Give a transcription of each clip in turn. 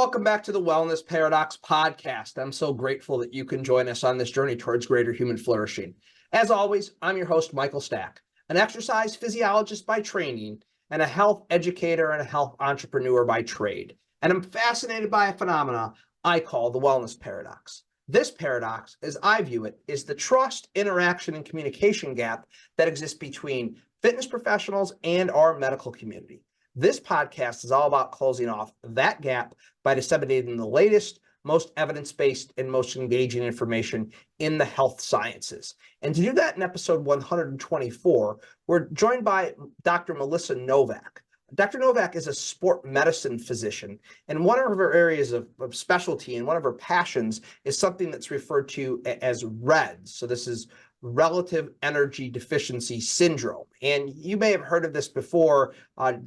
welcome back to the Wellness Paradox podcast. I'm so grateful that you can join us on this journey towards greater human flourishing. As always, I'm your host, Michael Stack, an exercise physiologist by training and a health educator and a health entrepreneur by trade. And I'm fascinated by a phenomena I call the wellness paradox. This paradox, as I view it, is the trust, interaction, and communication gap that exists between fitness professionals and our medical community. This podcast is all about closing off that gap by disseminating the latest, most evidence-based, and most engaging information in the health sciences. And to do that in episode 124, we're joined by Dr. Melissa Novack. Dr. Novak is a sport medicine physician, and one of her areas of specialty and one of her passions is something that's referred to as REDS. So this is Relative Energy Deficiency Syndrome. And you may have heard of this before,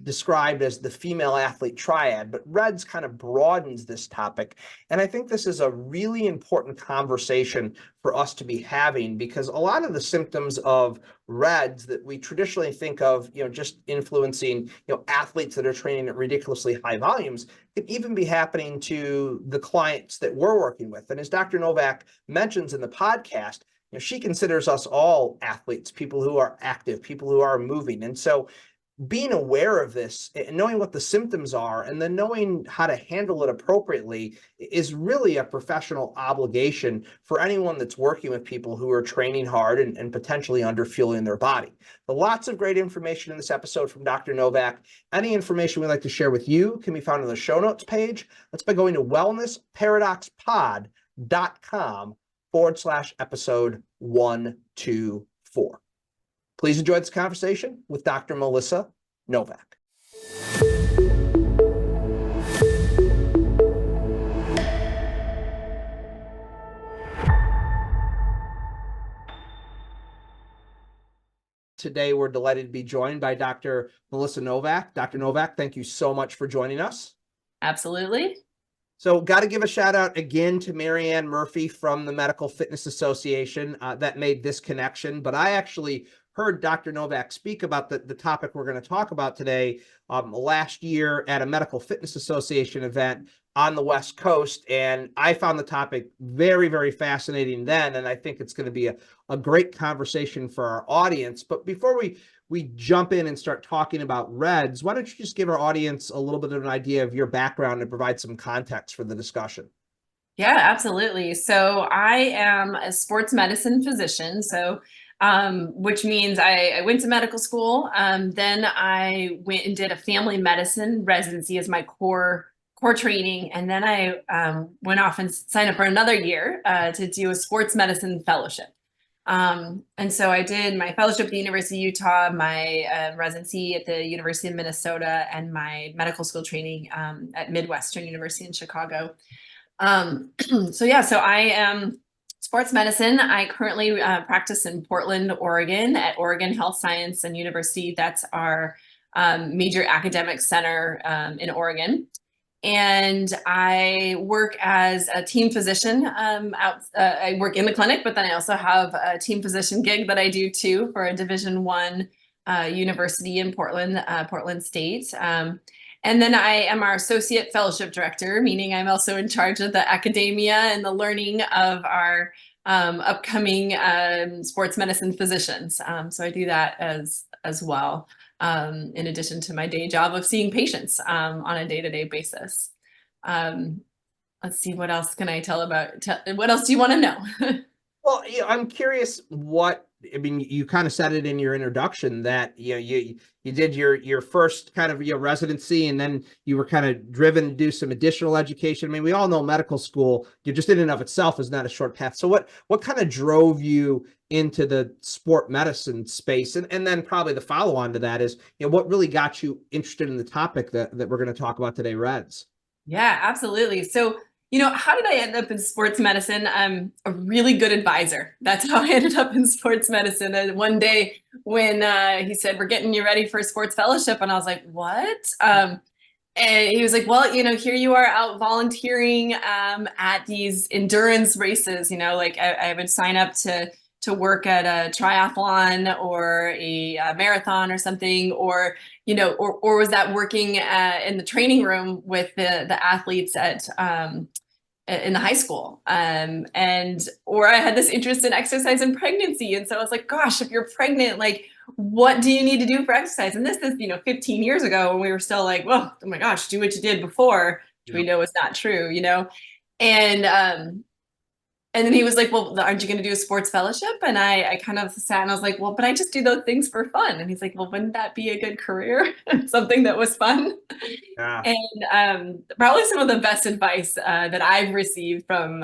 described as the female athlete triad, but REDS kind of broadens this topic. And I think this is a really important conversation for us to be having, because a lot of the symptoms of REDS that we traditionally think of, just influencing, athletes that are training at ridiculously high volumes, can even be happening to the clients that we're working with. And as Dr. Novak mentions in the podcast, she considers us all athletes, people who are active, people who are moving. And so being aware of this and knowing what the symptoms are and then knowing how to handle it appropriately is really a professional obligation for anyone that's working with people who are training hard and potentially underfueling their body. But lots of great information in this episode from Dr. Novak. Any information we'd like to share with you can be found on the show notes page. That's by going to wellnessparadoxpod.com/episode 124. Please enjoy this conversation with Dr. Melissa Novack. Today, we're delighted to be joined by Dr. Melissa Novack. Dr. Novack, thank you so much for joining us. Absolutely. So got to give a shout out again to Marianne Murphy from the Medical Fitness Association that made this connection. But I actually heard Dr. Novak speak about the topic we're going to talk about today last year at a Medical Fitness Association event on the West Coast. And I found the topic very, very fascinating then. And I think it's going to be a great conversation for our audience. But before we jump in and start talking about REDS, why don't you just give our audience a little bit of an idea of your background and provide some context for the discussion? Yeah, absolutely. So I am a sports medicine physician. So, which means I went to medical school. Then I went and did a family medicine residency as my core training. And then I went off and signed up for another year to do a sports medicine fellowship. And so I did my fellowship at the University of Utah, my residency at the University of Minnesota, and my medical school training at Midwestern University in Chicago. So I am sports medicine. I currently practice in Portland, Oregon at Oregon Health Science and University. That's our major academic center in Oregon. And I work as a team physician I work in the clinic, but then I also have a team physician gig that I do too for a Division I university in Portland, Portland State. And then I am our associate fellowship director, meaning I'm also in charge of the academia and the learning of our upcoming sports medicine physicians. So I do that as well, in addition to my day job of seeing patients on a day-to-day basis. Let's see, what else can I tell about? What else do you want to know? Well, I'm curious you kind of said it in your introduction that you did your first kind of your residency, and then you were kind of driven to do some additional education. I mean, we all know medical school, just in and of itself is not a short path. So what kind of drove you into the sport medicine space? And then probably the follow on to that is, what really got you interested in the topic that we're going to talk about today, REDS? Yeah, absolutely. So, how did I end up in sports medicine? I'm a really good advisor. That's how I ended up in sports medicine. And one day when he said, "We're getting you ready for a sports fellowship," and I was like, "What?" And he was like, "Well, here you are out volunteering at these endurance races. I would sign up to to work at a triathlon or a marathon or something, or or was that working in the training room with the athletes at in the high school, or I had this interest in exercise and pregnancy, and so I was like, gosh, if you're pregnant, like, what do you need to do for exercise? And this is 15 years ago, when we were still like, well, oh my gosh, do what you did before, which we know is not true, and then he was like, well, aren't you going to do a sports fellowship? And I kind of sat and I was like, well, but I just do those things for fun. And he's like, well, wouldn't that be a good career? Something that was fun. Yeah. And probably some of the best advice that I've received from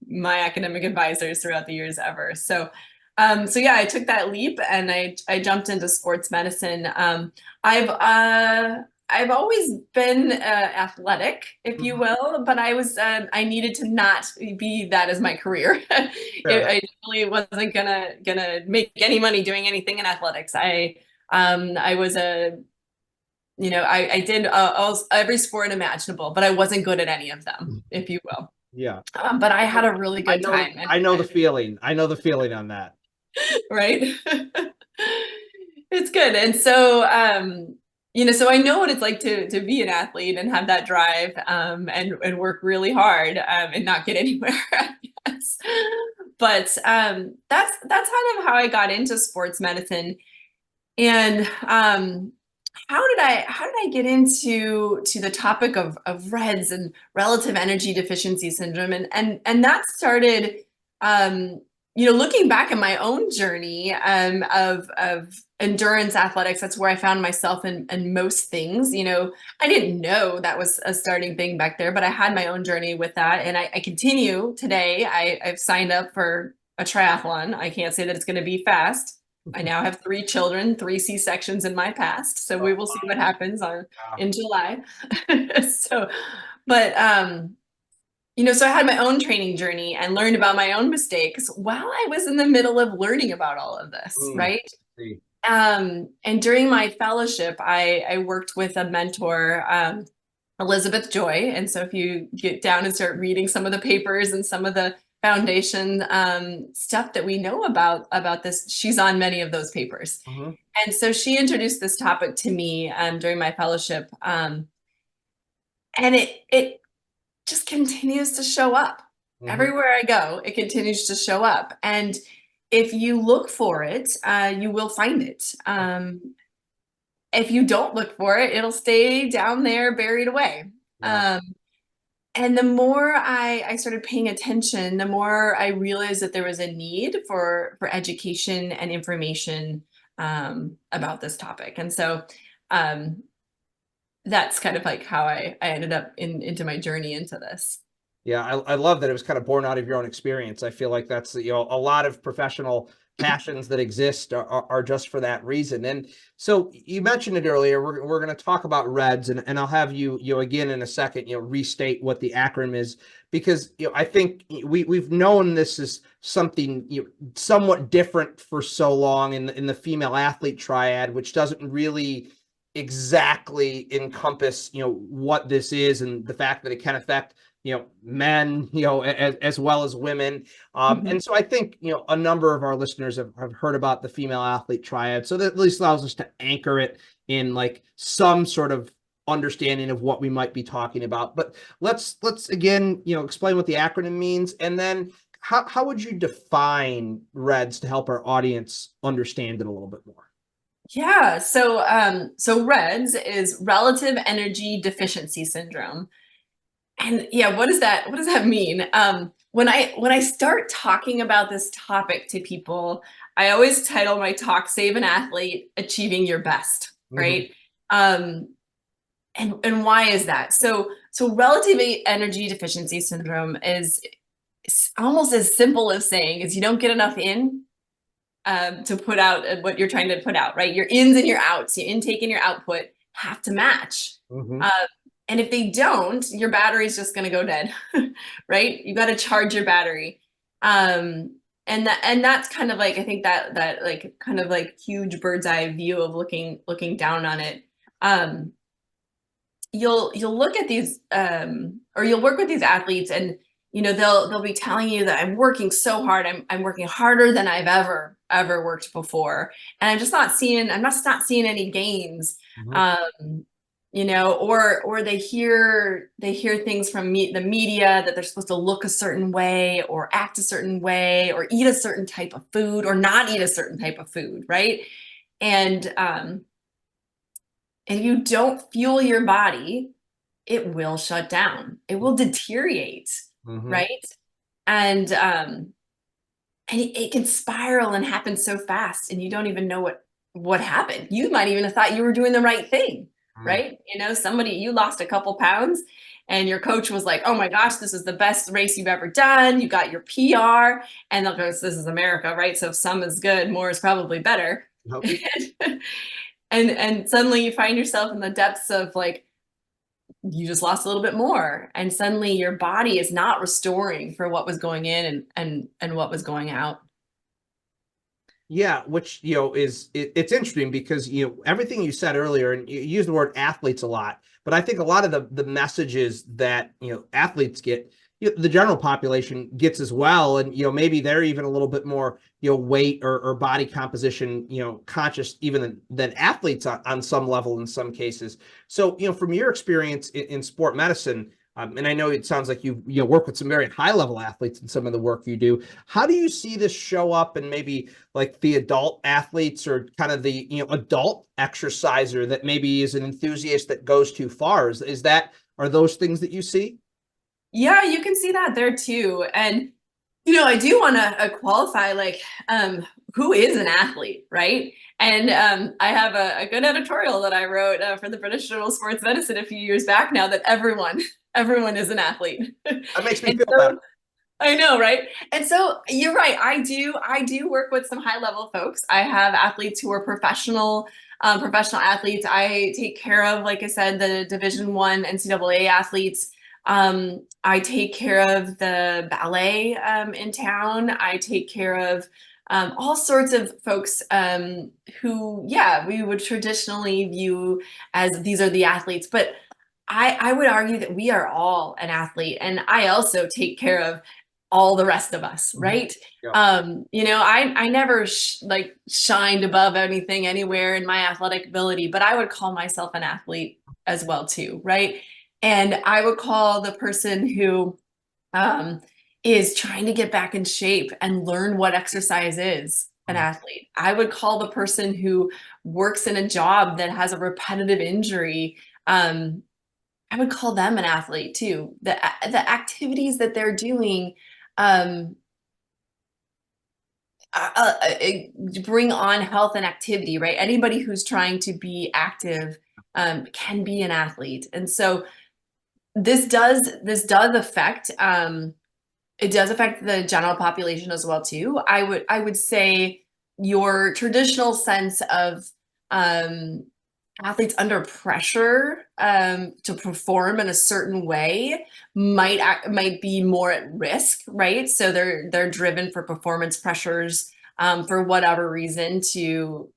my academic advisors throughout the years ever. So yeah, I took that leap and I jumped into sports medicine. I've always been athletic, if you will, but I needed to not be that as my career. I really wasn't gonna make any money doing anything in athletics. I was I did every sport imaginable, but I wasn't good at any of them, if you will. Yeah. But I had a really good time. I know the feeling. I know the feeling on that. Right? It's good. And so, so I know what it's like to be an athlete and have that drive, and work really hard, and not get anywhere, I guess. But that's kind of how I got into sports medicine. And how did I get into the topic of REDS and relative energy deficiency syndrome? And that started looking back at my own journey of endurance athletics. That's where I found myself in most things. I didn't know that was a starting thing back there, but I had my own journey with that, and I continue today. I've signed up for a triathlon. I can't say that it's going to be fast. I now have 3 children, 3 C-sections in my past. So we will see what happens in July. So, but, so I had my own training journey and learned about my own mistakes while I was in the middle of learning about all of this, right? And during my fellowship, I worked with a mentor, Elizabeth Joy. And so if you get down and start reading some of the papers and some of the foundation stuff that we know about this, she's on many of those papers. And so she introduced this topic to me during my fellowship, and it just continues to show up everywhere I go. It continues to show up, and if you look for it, you will find it. If you don't look for it, it'll stay down there buried away. And the more I started paying attention, the more I realized that there was a need for education and information about this topic. And so that's kind of like how I ended up into my journey into this. Yeah, I love that it was kind of born out of your own experience. I feel like that's, a lot of professional passions that exist are just for that reason. And so you mentioned it earlier. We're going to talk about REDS, and I'll have you again in a second, restate what the acronym is, because I think we've known this is something somewhat different for so long in the female athlete triad, which doesn't really exactly encompass what this is, and the fact that it can affect men, as well as women. And so I think, a number of our listeners have heard about the female athlete triad. So that at least allows us to anchor it in like some sort of understanding of what we might be talking about. But let's again, explain what the acronym means. And then how would you define REDS to help our audience understand it a little bit more? Yeah. So, REDS is relative energy deficiency syndrome. And yeah, what does that mean? When I start talking about this topic to people, I always title my talk "Save an Athlete: Achieving Your Best," right? And why is that? So relative energy deficiency syndrome is almost as simple as saying is you don't get enough in to put out what you're trying to put out, right? Your ins and your outs, your intake and your output have to match. And if they don't, your battery's just going to go dead, right? You got to charge your battery. And that's kind of like, I think that like kind of like huge bird's eye view of looking down on it. You'll look at these, or you'll work with these athletes, and they'll be telling you that I'm working so hard. I'm working harder than I've ever worked before. And I'm just not seeing any gains. Mhm. Or they hear things from the media that they're supposed to look a certain way or act a certain way or eat a certain type of food or not eat a certain type of food, right? And you don't fuel your body, it will shut down. It will deteriorate, Mhm. right? And it can spiral and happen so fast, and you don't even know what happened. You might even have thought you were doing the right thing, Mhm. right? You lost a couple pounds, and your coach was like, "Oh my gosh, this is the best race you've ever done. You got your PR." And of course, this is America, right? So if some is good, more is probably better. Nope. And suddenly you find yourself in the depths of like you just lost a little bit more, and suddenly your body is not restoring for what was going in and what was going out. Yeah, which it's interesting because everything you said earlier, and you use the word athletes a lot, but I think a lot of the messages that athletes get, the general population gets as well, and maybe they're even a little bit more weight or body composition conscious even than athletes on some level in some cases. So from your experience in sport medicine. And I know it sounds like you work with some very high level athletes in some of the work you do. How do you see this show up and maybe like the adult athletes or kind of the adult exerciser that maybe is an enthusiast that goes too far? Are those things that you see? Yeah, you can see that there too. And I do want to qualify like who is an athlete, right? And I have a good editorial that I wrote for the British Journal of Sports Medicine a few years back now that everyone is an athlete. That makes me And feel better. so I know, right? And so you're right. I do work with some high level folks. I have athletes who are professional athletes. I take care of, like I said, the Division I NCAA athletes. I take care of the ballet in town. I take care of all sorts of folks who, yeah, we would traditionally view as these are the athletes. But I would argue that we are all an athlete, and I also take care of all the rest of us, Mhm. right? Yeah. I never shined above anything anywhere in my athletic ability, but I would call myself an athlete as well too, right? And I would call the person who um, is trying to get back in shape and learn what exercise is an Mhm. athlete. I would call the person who works in a job that has a repetitive injury. I would call them an athlete too. The activities that they're doing um, uh, uh, bring on health and activity, right? Anybody who's trying to be active can be an athlete, and so this does affect it does affect the general population as well too. I would say your traditional sense of um, athletes under pressure to perform in a certain way might be more at risk, right? So they're driven for performance pressures for whatever reason to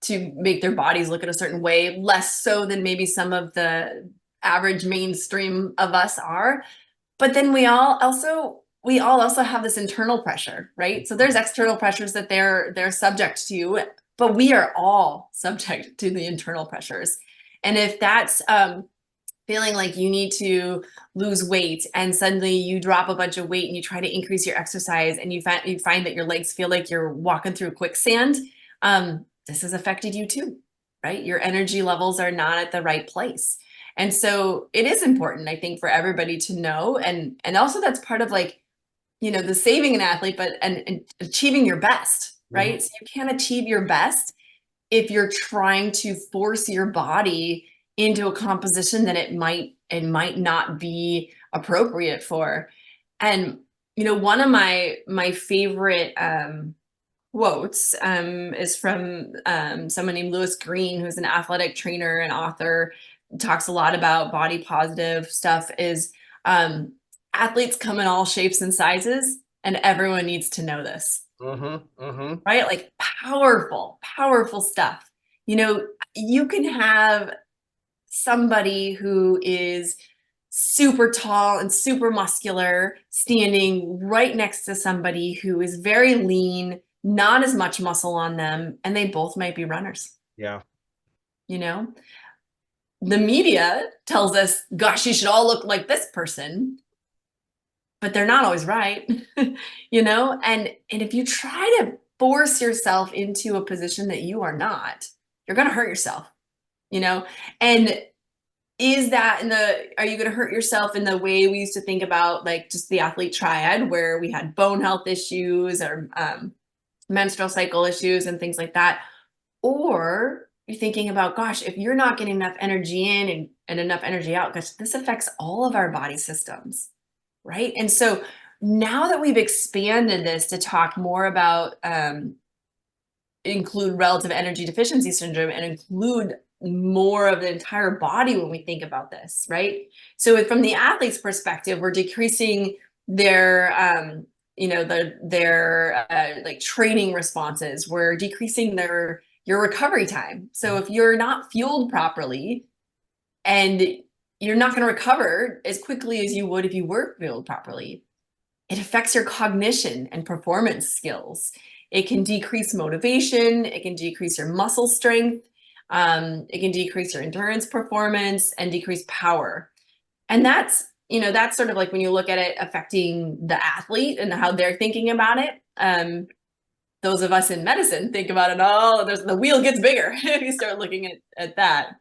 to make their bodies look at a certain way, less so than maybe some of the average mainstream of us are. But then we all also have this internal pressure, right? So there's external pressures that they're subject to, but we are all subject to the internal pressures. And if that's feeling like you need to lose weight and suddenly you drop a bunch of weight and you try to increase your exercise and you find that your legs feel like you're walking through quicksand, this has affected you too, right? Your energy levels are not at the right place. And so it is important, I think, for everybody to know. And also that's part of like, the saving an athlete, but and achieving your best, Mhm. right? So you can't achieve your best if you're trying to force your body into a composition that it might not be appropriate for. And one of my favorite quotes is from someone named Lewis Green, who's an athletic trainer and author, talks a lot about body positive stuff. Is um, athletes come in all shapes and sizes, and everyone needs to know this, Mhm. Mhm. right? Like powerful stuff. You know, you can have somebody who is super tall and super muscular standing right next to somebody who is very lean, not as much muscle on them, and they both might be runners. Yeah. You know, the media tells us, gosh, you should all look like this person, but they're not always right. You know, and if you try to force yourself into a position that you are not, you're going to hurt yourself, you know. And is that are you going to hurt yourself in the way we used to think about, like, just the athlete triad, where we had bone health issues or menstrual cycle issues and things like that? Or you're thinking about, gosh, if you're not getting enough energy in and enough energy out, gosh, this affects all of our body systems, right? And so now that we've expanded this to talk more about include relative energy deficiency syndrome and include more of the entire body when we think about this, right? So from the athlete's perspective, we're decreasing their like training responses. We're decreasing your recovery time. So if you're not fueled properly, and you're not going to recover as quickly as you would if you were fueled properly, it affects your cognition and performance skills. It can decrease motivation. It can decrease your muscle strength. It can decrease your endurance performance and decrease power. And that's sort of like when you look at it affecting the athlete and how they're thinking about it. Those of us in medicine think about it, oh, the wheel gets bigger if you start looking at that,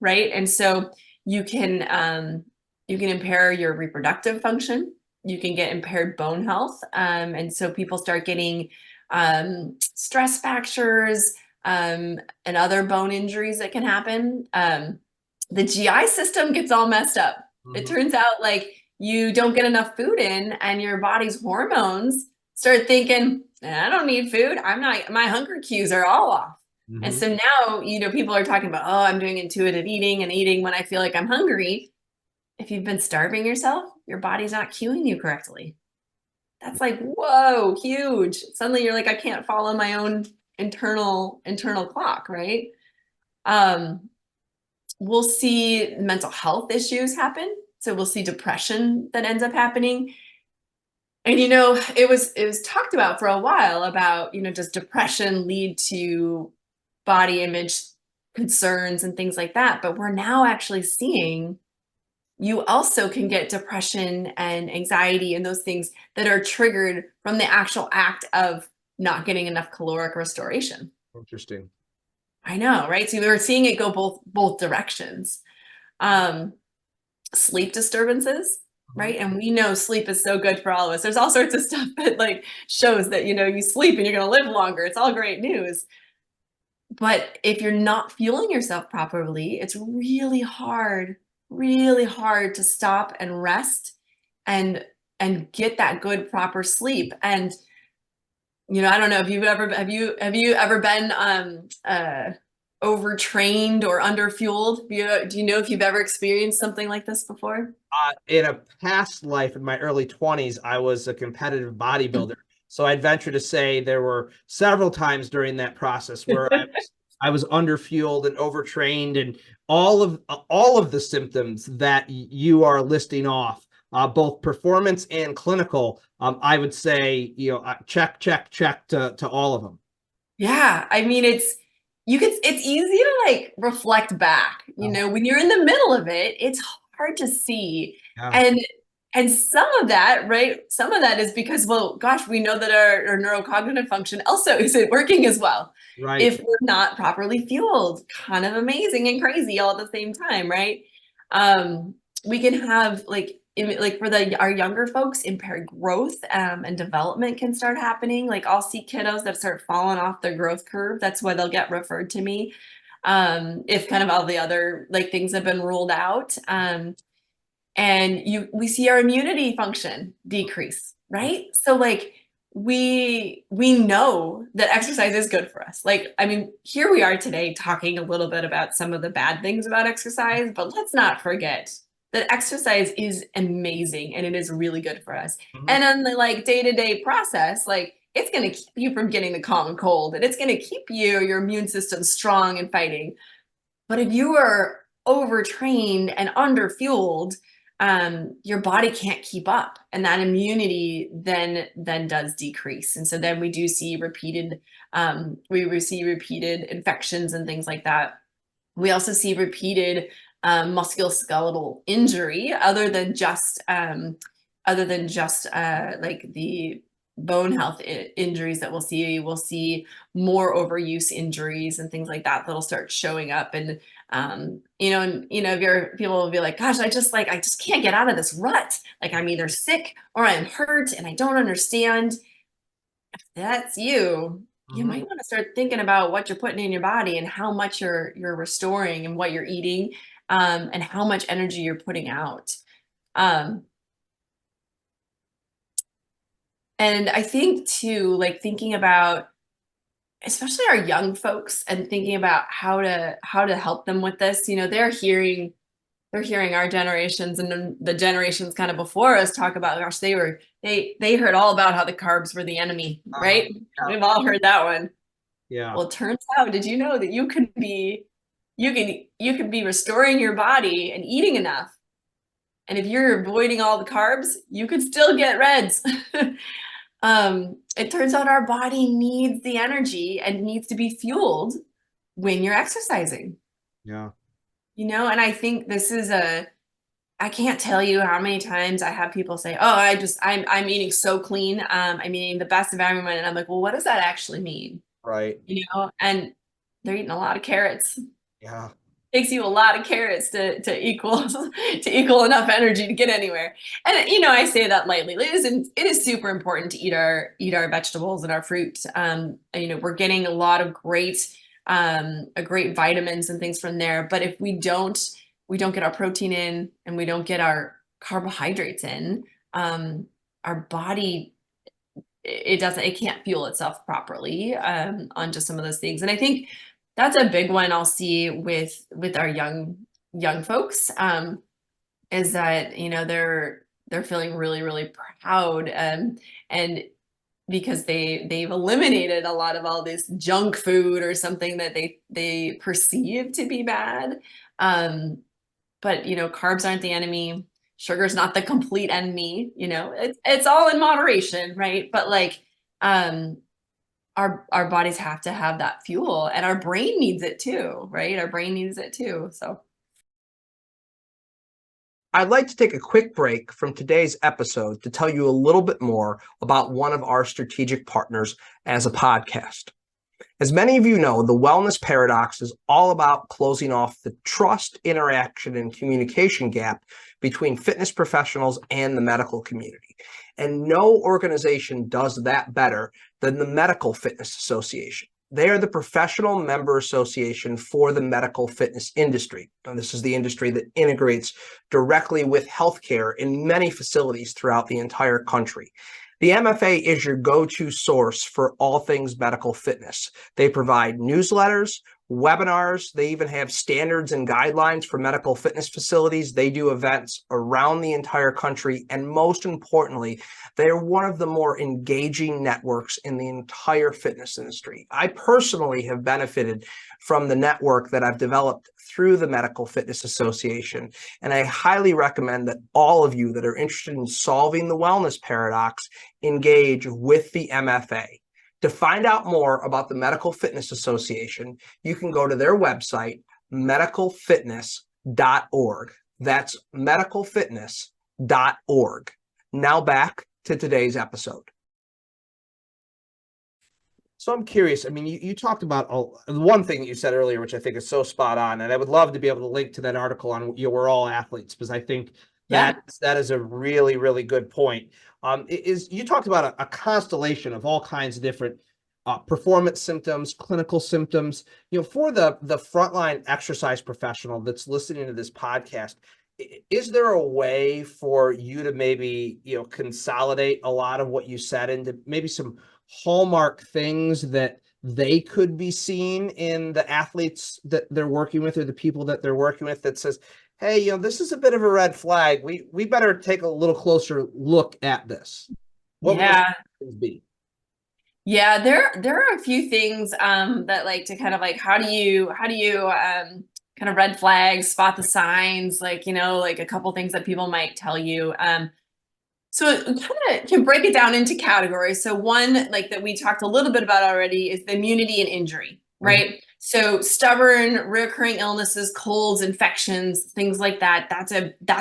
right? And so you can impair your reproductive function. You can get impaired bone health. And so people start getting stress fractures and other bone injuries that can happen. The GI system gets all messed up. It turns out, like, you don't get enough food in and your body's hormones start thinking, I don't need food. My hunger cues are all off. And so now, people are talking about, oh, I'm doing intuitive eating and eating when I feel like I'm hungry. If you've been starving yourself, your body's not cueing you correctly. That's like, whoa, huge. Suddenly you're like, I can't follow my own internal clock, right? We'll see mental health issues happen. So we'll see depression that ends up happening. And, it was talked about for a while about, does depression lead to body image concerns and things like that? But we're now actually seeing you also can get depression and anxiety and those things that are triggered from the actual act of not getting enough caloric restoration. Interesting. I know, right? So we're seeing it go both directions. Sleep disturbances, right? And we know sleep is so good for all of us. There's all sorts of stuff that, like, shows that, you sleep and you're going to live longer. It's all great news. But if you're not fueling yourself properly, it's really hard to stop and rest and get that good proper sleep. And I don't know if have you ever been overtrained or underfueled? Do you know if you've ever experienced something like this before? In a past life, in my early 20s, I was a competitive bodybuilder. So I'd venture to say there were several times during that process where I was underfueled and overtrained, and all of the symptoms that you are listing off, both performance and clinical, I would say, check to all of them. Yeah, I mean, it's easy to, like, reflect back. When you're in the middle of it, it's hard to see. Yeah. And some of that, right? Some of that is because, well, gosh, we know that our neurocognitive function also isn't working as well. Right. If we're not properly fueled. Kind of amazing and crazy all at the same time, right? We can have, like for our younger folks, impaired growth and development can start happening. Like, I'll see kiddos that start falling off their growth curve. That's why they'll get referred to me. If kind of all the other, like, things have been ruled out. And we see our immunity function decrease, right? So, like, we know that exercise is good for us. Like, I mean, here we are today talking a little bit about some of the bad things about exercise, but let's not forget that exercise is amazing and it is really good for us. And on the, like, day-to-day process, like, it's going to keep you from getting the common cold, and it's going to keep your immune system strong and fighting. But if you are overtrained and underfueled, your body can't keep up, and that immunity then does decrease. And so then we do see repeated infections and things like that. We also see repeated musculoskeletal injury, other than just like the bone health injuries that we'll see. We'll see more overuse injuries and things like that that'll start showing up. And if people will be like, gosh, I just can't get out of this rut. Like, I'm either sick or I'm hurt and I don't understand. If that's you, you might want to start thinking about what you're putting in your body and how much you're restoring and what you're eating, and how much energy you're putting out. And I think too, like thinking about especially our young folks and thinking about how to help them with this. They're hearing our generations and then the generations kind of before us talk about, gosh, they heard all about how the carbs were the enemy, right? We've all heard that one. Yeah. Well, it turns out, did you know that you can be restoring your body and eating enough, and if you're avoiding all the carbs, you could still get reds. It turns out our body needs the energy and needs to be fueled when you're exercising. Yeah. And I think this is I can't tell you how many times I have people say, oh, I'm eating so clean. I'm eating the best of everyone. And I'm like, well, what does that actually mean? Right. And they're eating a lot of carrots. Yeah. Takes you a lot of carrots to equal enough energy to get anywhere. And I say that lightly. It is super important to eat our vegetables and our fruit. We're getting a lot of great vitamins and things from there. But if we don't get our protein in and we don't get our carbohydrates in, our body, it can't fuel itself properly on just some of those things. And I think that's a big one I'll see with our young folks, is that they're feeling really, really proud, and because they've eliminated a lot of all this junk food or something that they perceive to be bad. But carbs aren't the enemy. Sugar's not the complete enemy. It's all in moderation, right? But like, our bodies have to have that fuel, and our brain needs it too, right? Our brain needs it too. So I'd like to take a quick break from today's episode to tell you a little bit more about one of our strategic partners as a podcast. As many of you know, the wellness paradox is all about closing off the trust, interaction, and communication gap between fitness professionals and the medical community. And no organization does that better than the Medical Fitness Association. They are the professional member association for the medical fitness industry. And this is the industry that integrates directly with healthcare in many facilities throughout the entire country. The MFA is your go-to source for all things medical fitness. They provide newsletters, webinars. They even have standards and guidelines for medical fitness facilities. They do events around the entire country. And most importantly, they're one of the more engaging networks in the entire fitness industry. I personally have benefited from the network that I've developed through the Medical Fitness Association. And I highly recommend that all of you that are interested in solving the wellness paradox engage with the MFA. To find out more about the Medical Fitness Association, you can go to their website, medicalfitness.org. That's medicalfitness.org. Now back to today's episode. So I'm curious. I mean, you talked about one thing that you said earlier, which I think is so spot on, and I would love to be able to link to that article on We're All Athletes, because I think that is a really, really good point. You talked about a constellation of all kinds of different performance symptoms, clinical symptoms. For the frontline exercise professional that's listening to this podcast, is there a way for you to maybe consolidate a lot of what you said into maybe some hallmark things that they could be seeing in the athletes that they're working with, or the people that they're working with, that says, hey, this is a bit of a red flag. We better take a little closer look at this. What would those things be? Yeah, there are a few things that like to kind of like how do you kind of red flags, spot the signs, like, like a couple things that people might tell you. So it kind of can break it down into categories. So one, like that we talked a little bit about already, is the immunity and injury, right? So stubborn, recurring illnesses, colds, infections, things like that. That's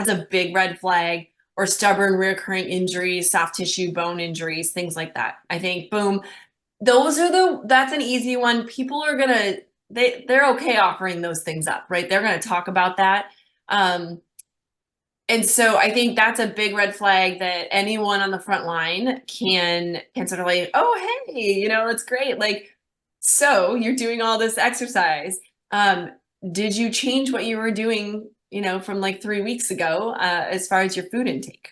a big red flag. Or stubborn, recurring injuries, soft tissue, bone injuries, things like that. I think, boom, that's an easy one. People are gonna they're okay offering those things up, right? They're gonna talk about that. And so I think that's a big red flag that anyone on the front line can sort of like, oh, hey, it's great. Like, so you're doing all this exercise. Did you change what you were doing, from like 3 weeks ago, as far as your food intake?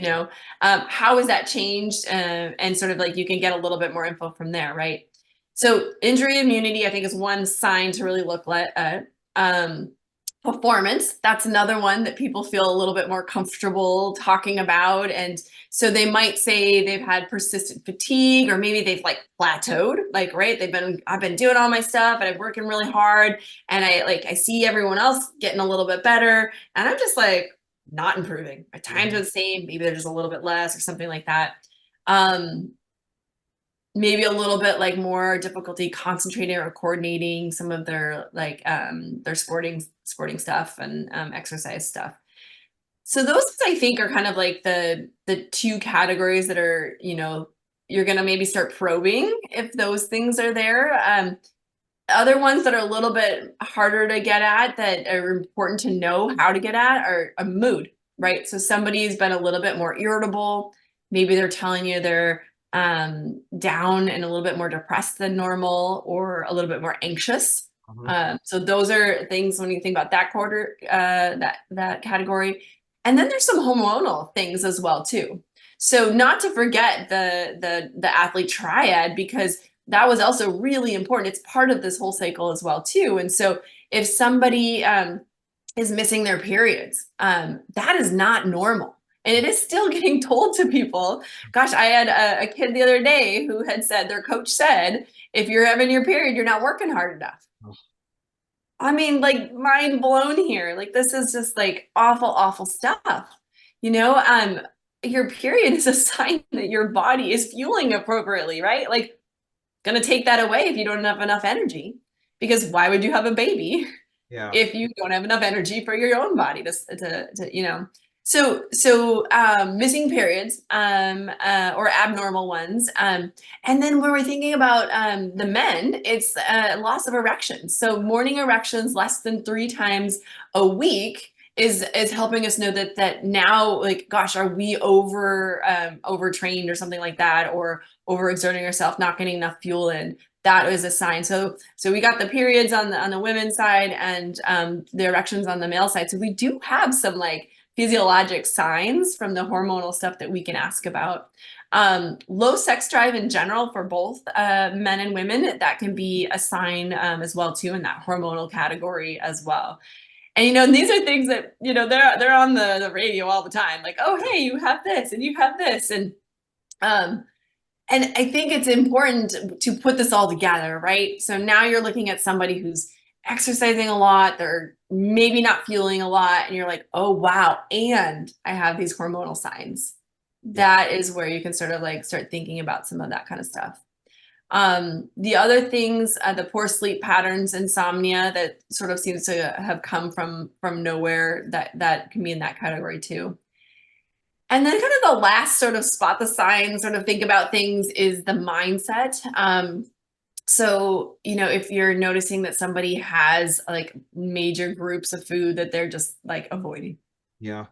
How has that changed? And sort of like you can get a little bit more info from there, right? So injury immunity, I think, is one sign to really look at. Performance, that's another one that people feel a little bit more comfortable talking about. And so they might say they've had persistent fatigue, or maybe they've like plateaued, like, right, I've been doing all my stuff and I'm working really hard, and I see everyone else getting a little bit better, and I'm just like not improving. My times are the same, maybe they're just a little bit less or something like that. Maybe a little bit like more difficulty concentrating or coordinating some of their their sporting stuff and exercise stuff. So those, I think, are kind of like the two categories that are, you're going to maybe start probing if those things are there. Other ones that are a little bit harder to get at, that are important to know how to get at, are a mood, right? So somebody's been a little bit more irritable. Maybe they're telling you they're down and a little bit more depressed than normal, or a little bit more anxious. So those are things when you think about that that category. And then there's some hormonal things as well too. So not to forget the athlete triad, because that was also really important. It's part of this whole cycle as well too. And so if somebody is missing their periods, that is not normal. And it is still getting told to people. Gosh, I had a kid the other day who had said, their coach said, if you're having your period, you're not working hard enough. I mean, like, mind blown here. Like, this is just like awful, awful stuff. Your period is a sign that your body is fueling appropriately, right? Like, gonna take that away if you don't have enough energy, because why would you have a baby if you don't have enough energy for your own body so missing periods or abnormal ones, and then when we're thinking about the men, it's loss of erections. So morning erections less than 3 times a week is helping us know that now, like, gosh, are we overtrained or something like that, or overexerting ourselves, not getting enough fuel in? That is a sign. So we got the periods on the women's side, and the erections on the male side. So we do have some like physiologic signs from the hormonal stuff that we can ask about. Low sex drive in general for both men and women, that can be a sign as well too, in that hormonal category as well. And these are things that they're on the radio all the time, like, oh, hey, you have this and you have this, and I think it's important to put this all together, right? So now you're looking at somebody who's exercising a lot, they're maybe not fueling a lot, and you're like, oh, wow, and I have these hormonal signs. That is where you can sort of like start thinking about some of that kind of stuff. The other things, the poor sleep patterns, insomnia, that sort of seems to have come from nowhere, that can be in that category too. And then kind of the last sort of spot the signs, sort of think about things, is the mindset. So, if you're noticing that somebody has like major groups of food that they're just like avoiding. Yeah.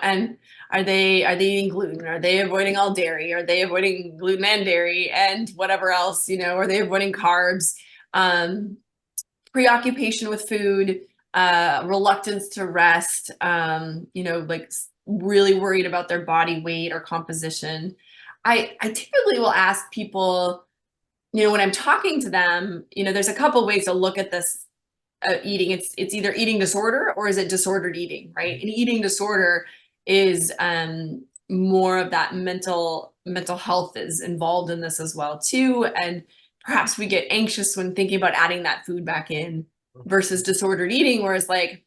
And are they eating gluten? Are they avoiding all dairy? Are they avoiding gluten and dairy and whatever else, are they avoiding carbs? Preoccupation with food, reluctance to rest, like really worried about their body weight or composition. I typically will ask people, when I'm talking to them, there's a couple ways to look at this eating. It's either eating disorder or is it disordered eating, right? And eating disorder is more of that mental health is involved in this as well too. And perhaps we get anxious when thinking about adding that food back in. versus disordered eating, where it's like,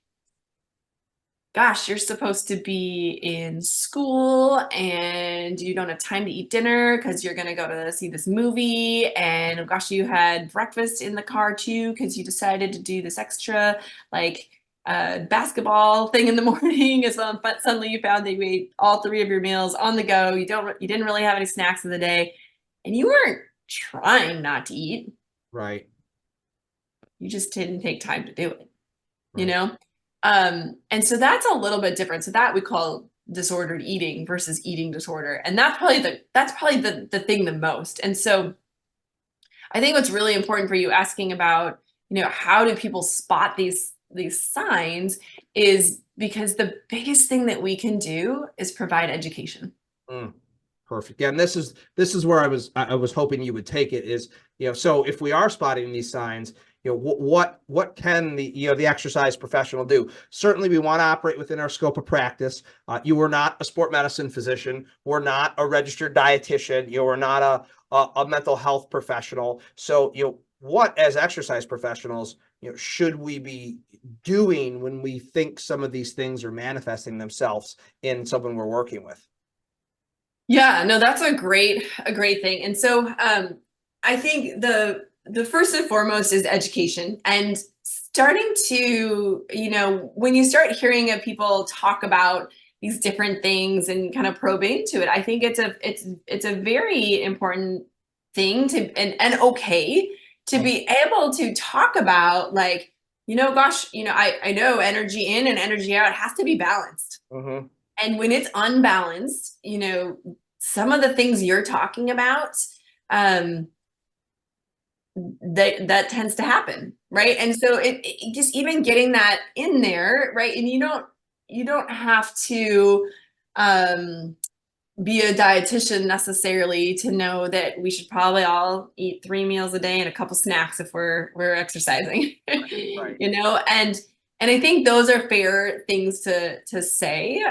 gosh, you're supposed to be in school and you don't have time to eat dinner because you're going to go to see this movie. And gosh, you had breakfast in the car too because you decided to do this extra like basketball thing in the morning as well. But suddenly you found that you ate all three of your meals on the go. You didn't really have any snacks of the day, and you weren't trying not to eat. Right. You just didn't take time to do it, you Right. know? And so that's a little bit different. So that we call disordered eating versus eating disorder. And that's probably the thing the most. And so I think what's really important for you asking about, how do people spot these signs is because the biggest thing that we can do is provide education. Mm, perfect. Yeah, and this is where I was hoping you would take it is, so if we are spotting these signs, what can the exercise professional do? Certainly, we want to operate within our scope of practice. You are not a sport medicine physician. We're not a registered dietitian. You are not a mental health professional. So, what as exercise professionals, should we be doing when we think some of these things are manifesting themselves in someone we're working with? Yeah, no, that's a great thing. And so I think the first and foremost is education and starting to, when you start hearing of people talk about these different things and kind of probe into it, I think it's a very important thing to and okay to be able to talk about like, gosh, I know energy in and energy out has to be balanced. Mm-hmm. And when it's unbalanced, some of the things you're talking about, um, that tends to happen, right? And so it just even getting that in there, right? And you don't have to be a dietitian necessarily to know that we should probably all eat 3 meals a day and a couple snacks if we're exercising, Right. and I think those are fair things to say.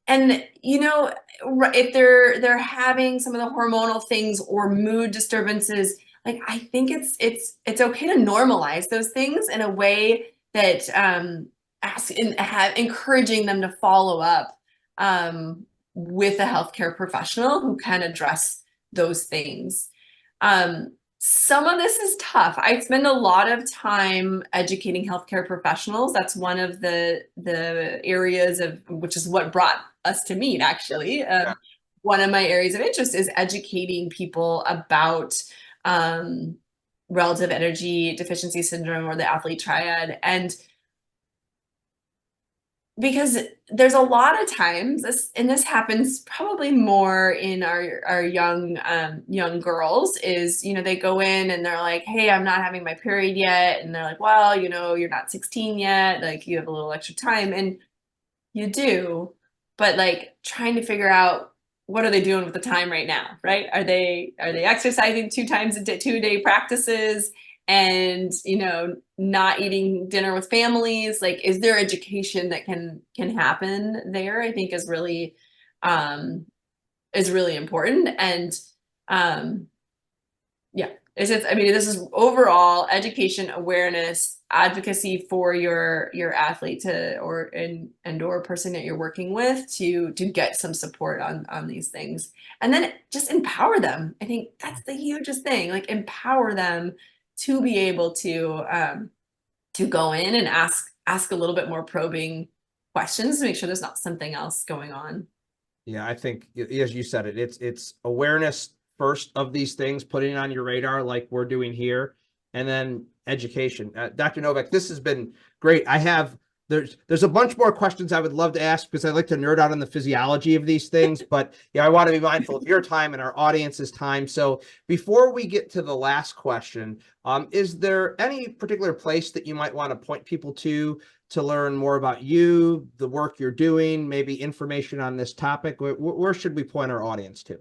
And if they're having some of the hormonal things or mood disturbances, like I think it's okay to normalize those things in a way that encouraging them to follow up with a healthcare professional who can address those things. Some of this is tough. I spend a lot of time educating healthcare professionals. That's one of the areas of which is what brought us to meet, actually. Yeah. One of my areas of interest is educating people about relative energy deficiency syndrome or the athlete triad. And because there's a lot of times this happens probably more in our young girls is they go in and they're like, hey, I'm not having my period yet, and they're like, well, you're not 16 yet, like you have a little extra time, and you do, but like trying to figure out what are they doing with the time right now, right? Are they exercising 2 day practices and not eating dinner with families? Like, is there education that can happen there? I think is really important. And yeah, I mean, this is overall education, awareness, advocacy for your athlete or person that you're working with to get some support on these things, and then just empower them. I think that's the hugest thing. Like empower them to be able to go in and ask a little bit more probing questions to make sure there's not something else going on. Yeah, I think as you said it's awareness first of these things, putting it on your radar like we're doing here, and then education. Dr. Novak, this has been great. There's a bunch more questions I would love to ask because I like to nerd out on the physiology of these things, but I want to be mindful of your time and our audience's time. So before we get to the last question, is there any particular place that you might want to point people to learn more about you, the work you're doing, maybe information on this topic? Where should we point our audience to?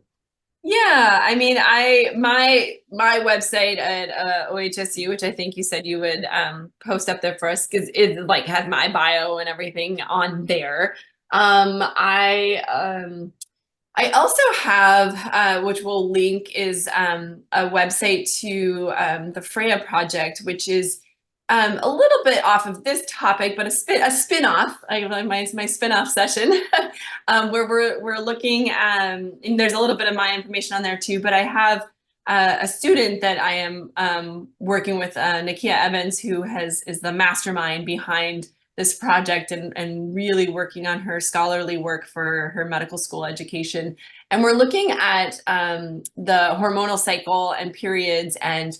Yeah, I mean, my website at OHSU, which I think you said you would post up there for us, because it like has my bio and everything on there. I also have, which we'll link, is a website to the Freya Project, which is a little bit off of this topic, but a spin-off. I like my spin-off session where we're looking and there's a little bit of my information on there too, but I have a student that I am working with, Nakia Evans, who is the mastermind behind this project and really working on her scholarly work for her medical school education. And we're looking at the hormonal cycle and periods and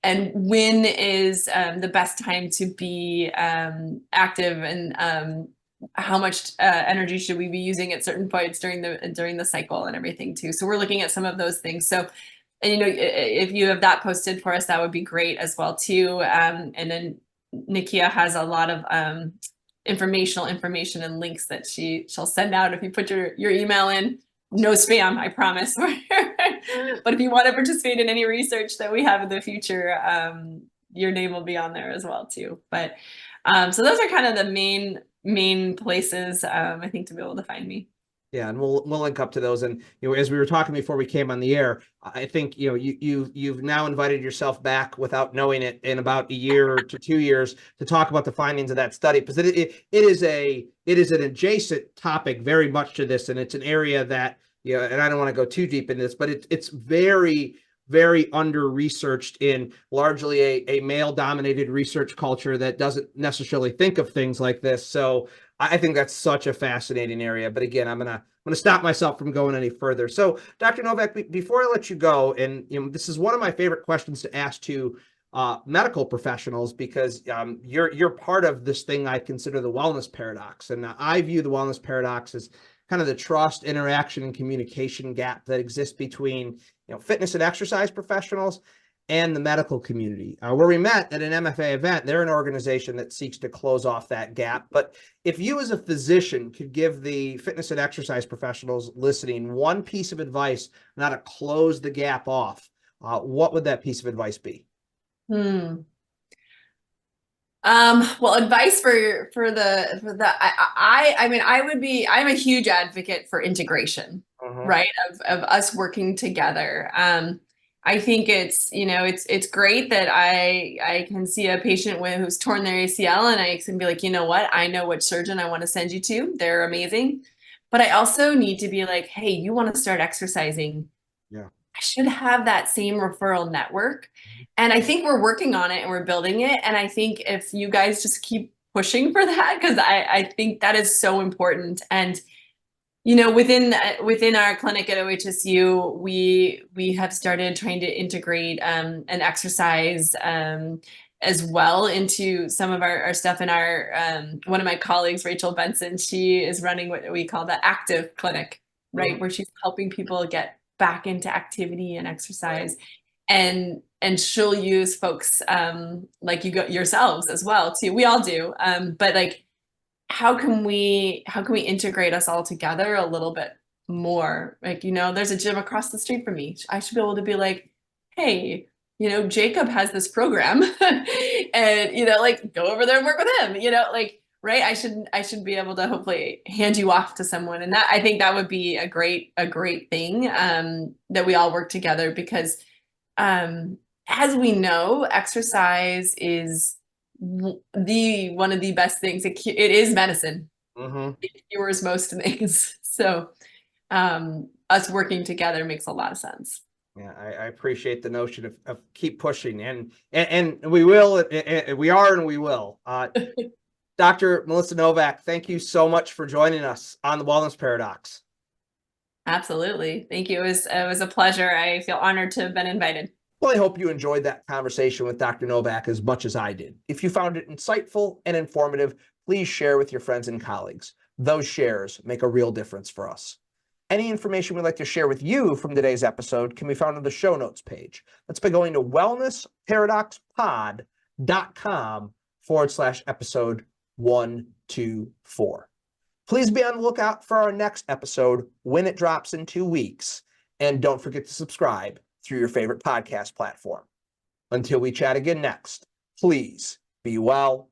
when is the best time to be active and how much energy should we be using at certain points during the cycle and everything too. So we're looking at some of those things. So, and, if you have that posted for us, that would be great as well too. And then Nakia has a lot of information and links that she'll send out if you put your email in. No spam, I promise. But if you want to participate in any research that we have in the future, your name will be on there as well too. But so those are kind of the main places I think to be able to find me. Yeah, and we'll link up to those. And as we were talking before we came on the air, I think you've now invited yourself back without knowing it in about a year to 2 years to talk about the findings of that study, because it is an adjacent topic very much to this, and it's an area that and I don't want to go too deep in this, but it's very, very under-researched in largely a male-dominated research culture that doesn't necessarily think of things like this. So I think that's such a fascinating area. But again, I'm gonna stop myself from going any further. So, Dr. Novak, before I let you go, and this is one of my favorite questions to ask to medical professionals, because you're part of this thing I consider the wellness paradox, and I view the wellness paradox as kind of the trust, interaction, and communication gap that exists between fitness and exercise professionals and the medical community. Where we met at an MFA event, they're an organization that seeks to close off that gap. But if you as a physician could give the fitness and exercise professionals listening one piece of advice on how to close the gap off, what would that piece of advice be? Well, advice for the I'm a huge advocate for integration, right? Of us working together. I think it's great that I can see a patient who's torn their ACL and I can be like, you know what? I know which surgeon I want to send you to. They're amazing. But I also need to be like, hey, you want to start exercising? Yeah. I should have that same referral network. And I think we're working on it and we're building it. And I think if you guys just keep pushing for that, because I think that is so important. And within our clinic at OHSU, we have started trying to integrate an exercise as well into some of our stuff. In our one of my colleagues, Rachel Benson, she is running what we call the active clinic, right, where she's helping people get back into activity and exercise, and she'll use folks like yourselves as well too. We all do, but like, how can we integrate us all together a little bit more? Like, there's a gym across the street from me. I should be able to be like, hey, Jacob has this program and, like, go over there and work with him, like, right. I should be able to hopefully hand you off to someone. And I think that would be a great thing, that we all work together, because, as we know, exercise is one of the best things. It is medicine. It cures most things. So us working together makes a lot of sense. Yeah, I appreciate the notion of keep pushing, and we will. We are, and we will. Dr. Melissa Novak, thank you so much for joining us on the Wellness Paradox. Absolutely, thank you. It was a pleasure. I feel honored to have been invited. Well, I hope you enjoyed that conversation with Dr. Novak as much as I did. If you found it insightful and informative, please share with your friends and colleagues. Those shares make a real difference for us. Any information we'd like to share with you from today's episode can be found on the show notes page. That's by going to wellnessparadoxpod.com/episode 124. Please be on the lookout for our next episode when it drops in 2 weeks. And don't forget to subscribe through your favorite podcast platform. Until we chat again next, please be well